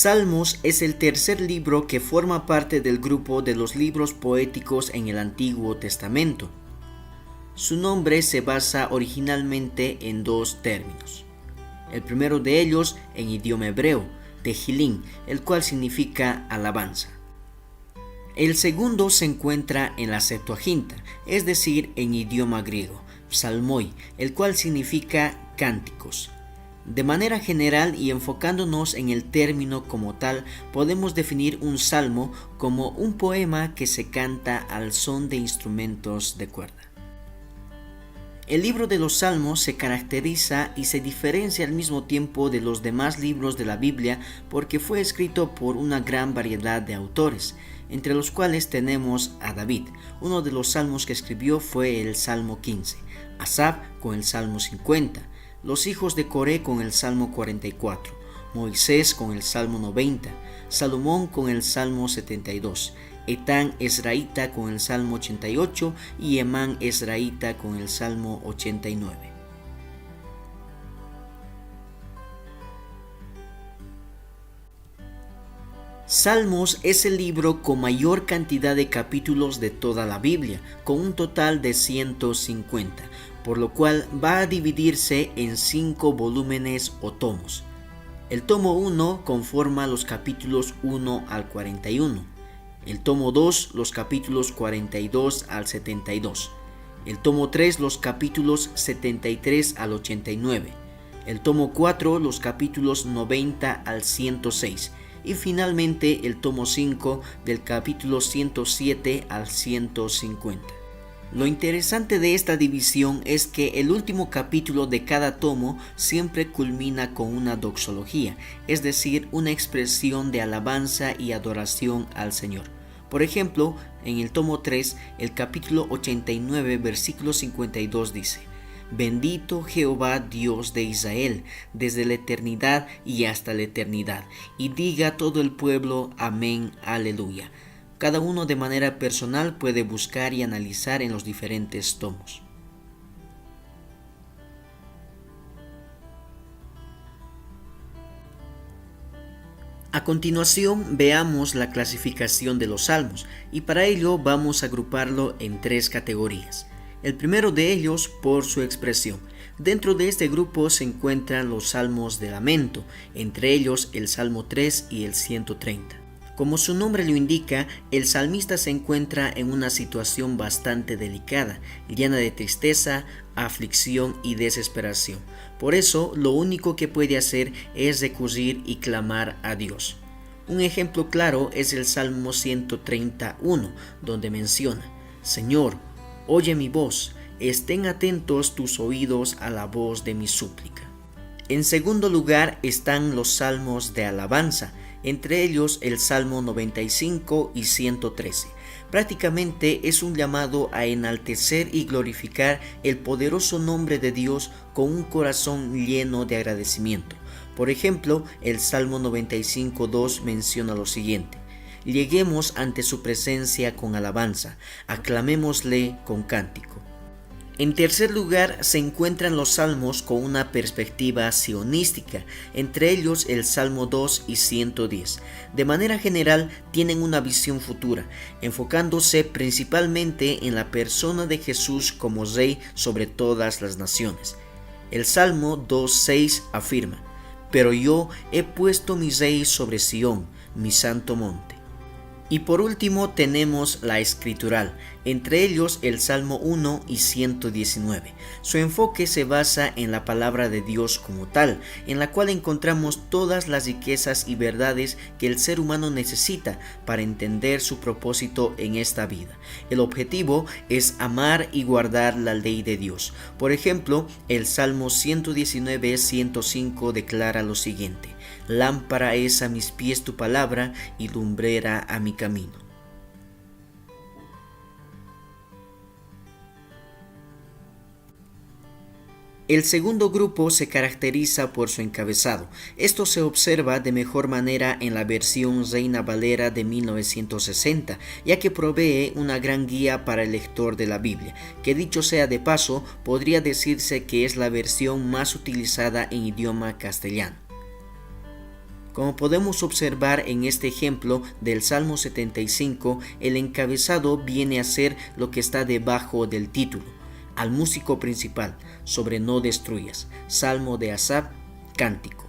Salmos es el tercer libro que forma parte del grupo de los libros poéticos en el Antiguo Testamento. Su nombre se basa originalmente en dos términos. El primero de ellos en idioma hebreo, Tehilín, el cual significa alabanza. El segundo se encuentra en la Septuaginta, es decir, en idioma griego, psalmoi, el cual significa cánticos. De manera general y enfocándonos en el término como tal, podemos definir un salmo como un poema que se canta al son de instrumentos de cuerda. El libro de los Salmos se caracteriza y se diferencia al mismo tiempo de los demás libros de la Biblia porque fue escrito por una gran variedad de autores, entre los cuales tenemos a David. Uno de los salmos que escribió fue el Salmo 15, Asaf con el Salmo 50, los hijos de Coré con el Salmo 44, Moisés con el Salmo 90, Salomón con el Salmo 72, Etán Esraíta con el Salmo 88 y Emán Esraíta con el Salmo 89. Salmos es el libro con mayor cantidad de capítulos de toda la Biblia, con un total de 150, por lo cual va a dividirse en 5 volúmenes o tomos. El tomo 1 conforma los capítulos 1 al 41, el tomo 2 los capítulos 42 al 72, el tomo 3 los capítulos 73 al 89, el tomo 4 los capítulos 90 al 106, y finalmente el tomo 5 del capítulo 107 al 150. Lo interesante de esta división es que el último capítulo de cada tomo siempre culmina con una doxología, es decir, una expresión de alabanza y adoración al Señor. Por ejemplo, en el tomo 3, el capítulo 89, versículo 52 dice: Bendito Jehová Dios de Israel, desde la eternidad y hasta la eternidad. Y diga todo el pueblo, amén, aleluya. Cada uno de manera personal puede buscar y analizar en los diferentes tomos. A continuación veamos la clasificación de los salmos y para ello vamos a agruparlo en 3 categorías. El primero de ellos por su expresión. Dentro de este grupo se encuentran los salmos de lamento, entre ellos el Salmo 3 y el 130. Como su nombre lo indica, el salmista se encuentra en una situación bastante delicada, llena de tristeza, aflicción y desesperación. Por eso, lo único que puede hacer es recurrir y clamar a Dios. Un ejemplo claro es el Salmo 131, donde menciona: Señor, oye mi voz, estén atentos tus oídos a la voz de mi súplica. En segundo lugar están los salmos de alabanza, entre ellos el Salmo 95 y 113. Prácticamente es un llamado a enaltecer y glorificar el poderoso nombre de Dios con un corazón lleno de agradecimiento. Por ejemplo, el Salmo 95:2 menciona lo siguiente: Lleguemos ante su presencia con alabanza, aclamémosle con cántico. En tercer lugar se encuentran los salmos con una perspectiva sionística, entre ellos el Salmo 2 y 110. De manera general tienen una visión futura, enfocándose principalmente en la persona de Jesús como Rey sobre todas las naciones. El Salmo 2:6 afirma: Pero yo he puesto mi Rey sobre Sión, mi santo monte. Y por último tenemos la escritural, entre ellos el Salmo 1 y 119. Su enfoque se basa en la palabra de Dios como tal, en la cual encontramos todas las riquezas y verdades que el ser humano necesita para entender su propósito en esta vida. El objetivo es amar y guardar la ley de Dios. Por ejemplo, el Salmo 119:105 declara lo siguiente: Lámpara es a mis pies tu palabra y lumbrera a mi camino. El segundo grupo se caracteriza por su encabezado. Esto se observa de mejor manera en la versión Reina Valera de 1960, ya que provee una gran guía para el lector de la Biblia, que dicho sea de paso, podría decirse que es la versión más utilizada en idioma castellano. Como podemos observar en este ejemplo del Salmo 75, el encabezado viene a ser lo que está debajo del título. Al músico principal, sobre no destruyas, Salmo de Asaf, cántico.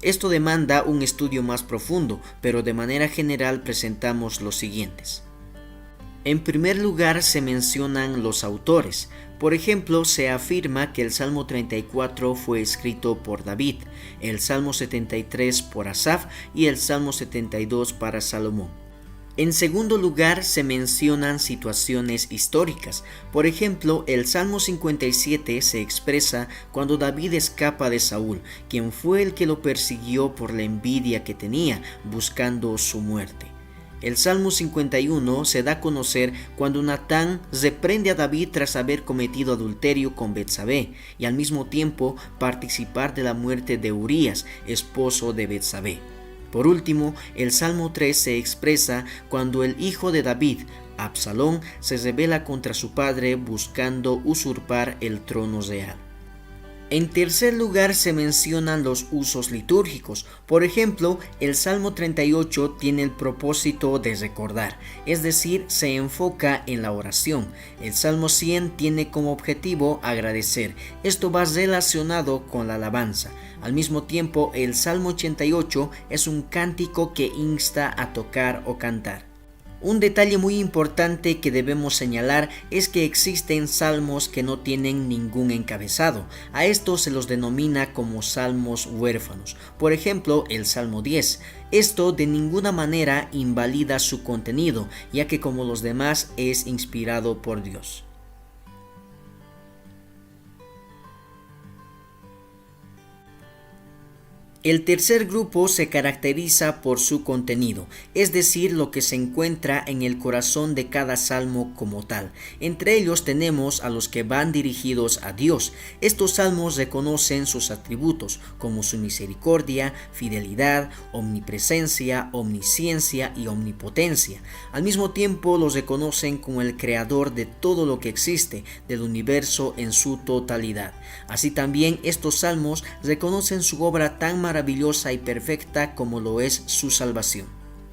Esto demanda un estudio más profundo, pero de manera general presentamos los siguientes. En primer lugar se mencionan los autores. Por ejemplo, se afirma que el Salmo 34 fue escrito por David, el Salmo 73 por Asaf y el Salmo 72 para Salomón. En segundo lugar, se mencionan situaciones históricas. Por ejemplo, el Salmo 57 se expresa cuando David escapa de Saúl, quien fue el que lo persiguió por la envidia que tenía, buscando su muerte. El Salmo 51 se da a conocer cuando Natán reprende a David tras haber cometido adulterio con Betsabé y al mismo tiempo participar de la muerte de Urías, esposo de Betsabé. Por último, el Salmo 3 se expresa cuando el hijo de David, Absalón, se rebela contra su padre buscando usurpar el trono real. En tercer lugar se mencionan los usos litúrgicos. Por ejemplo, el Salmo 38 tiene el propósito de recordar, es decir, se enfoca en la oración. El Salmo 100 tiene como objetivo agradecer. Esto va relacionado con la alabanza. Al mismo tiempo, el Salmo 88 es un cántico que insta a tocar o cantar. Un detalle muy importante que debemos señalar es que existen salmos que no tienen ningún encabezado. A estos se los denomina como salmos huérfanos. Por ejemplo, el Salmo 10. Esto de ninguna manera invalida su contenido, ya que como los demás es inspirado por Dios. El tercer grupo se caracteriza por su contenido, es decir, lo que se encuentra en el corazón de cada salmo como tal. Entre ellos tenemos a los que van dirigidos a Dios. Estos salmos reconocen sus atributos, como su misericordia, fidelidad, omnipresencia, omnisciencia y omnipotencia. Al mismo tiempo los reconocen como el creador de todo lo que existe, del universo en su totalidad. Así también estos salmos reconocen su obra tan maravillosa y perfecta como lo es su salvación.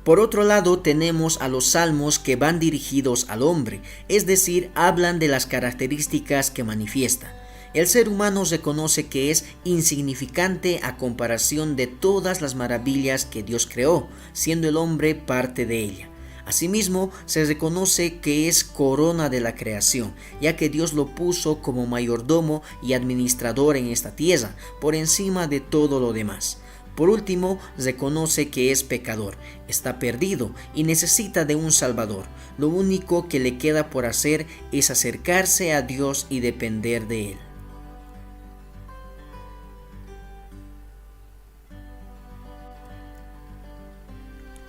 Por otro lado, tenemos a los salmos que van dirigidos al hombre, es decir, hablan de las características que manifiesta. El ser humano reconoce que es insignificante a comparación de todas las maravillas que Dios creó, siendo el hombre parte de ella. Asimismo, se reconoce que es corona de la creación, ya que Dios lo puso como mayordomo y administrador en esta tierra, por encima de todo lo demás. Por último, reconoce que es pecador, está perdido y necesita de un Salvador. Lo único que le queda por hacer es acercarse a Dios y depender de Él.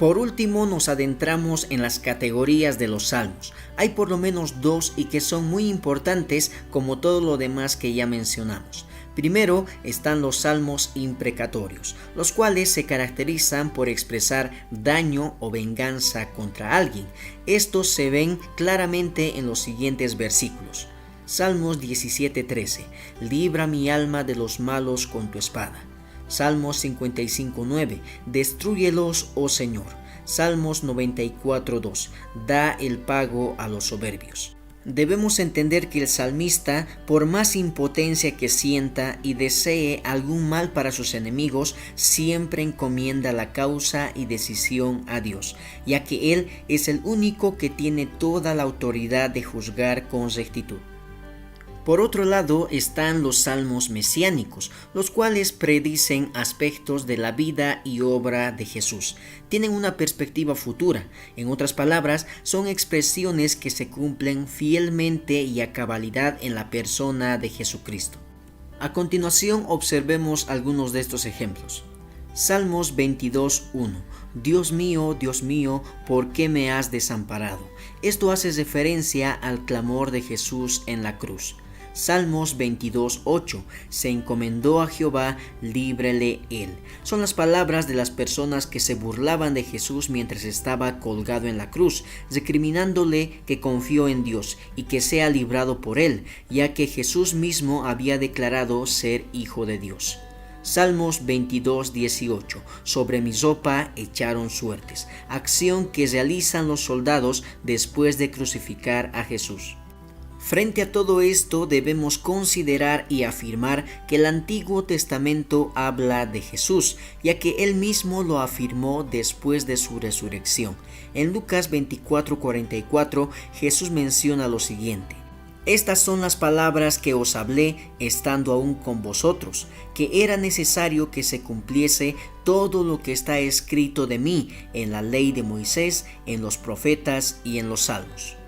Por último, nos adentramos en las categorías de los salmos. Hay por lo menos dos y que son muy importantes como todo lo demás que ya mencionamos. Primero están los salmos imprecatorios, los cuales se caracterizan por expresar daño o venganza contra alguien. Estos se ven claramente en los siguientes versículos. Salmos 17:13. Libra mi alma de los malos con tu espada. Salmos 55:9. Destrúyelos, oh Señor. Salmos 94:2. Da el pago a los soberbios. Debemos entender que el salmista, por más impotencia que sienta y desee algún mal para sus enemigos, siempre encomienda la causa y decisión a Dios, ya que Él es el único que tiene toda la autoridad de juzgar con rectitud. Por otro lado están los salmos mesiánicos, los cuales predicen aspectos de la vida y obra de Jesús. Tienen una perspectiva futura. En otras palabras, son expresiones que se cumplen fielmente y a cabalidad en la persona de Jesucristo. A continuación observemos algunos de estos ejemplos. Salmos 22:1. Dios mío, ¿por qué me has desamparado? Esto hace referencia al clamor de Jesús en la cruz. Salmos 22:8. Se encomendó a Jehová, líbrele él. Son las palabras de las personas que se burlaban de Jesús mientras estaba colgado en la cruz, recriminándole que confió en Dios y que sea librado por él, ya que Jesús mismo había declarado ser hijo de Dios. Salmos 22:18. Sobre mi ropa echaron suertes, acción que realizan los soldados después de crucificar a Jesús. Frente a todo esto debemos considerar y afirmar que el Antiguo Testamento habla de Jesús, ya que él mismo lo afirmó después de su resurrección. En Lucas 24:44 Jesús menciona lo siguiente: estas son las palabras que os hablé estando aún con vosotros, que era necesario que se cumpliese todo lo que está escrito de mí en la ley de Moisés, en los profetas y en los salmos.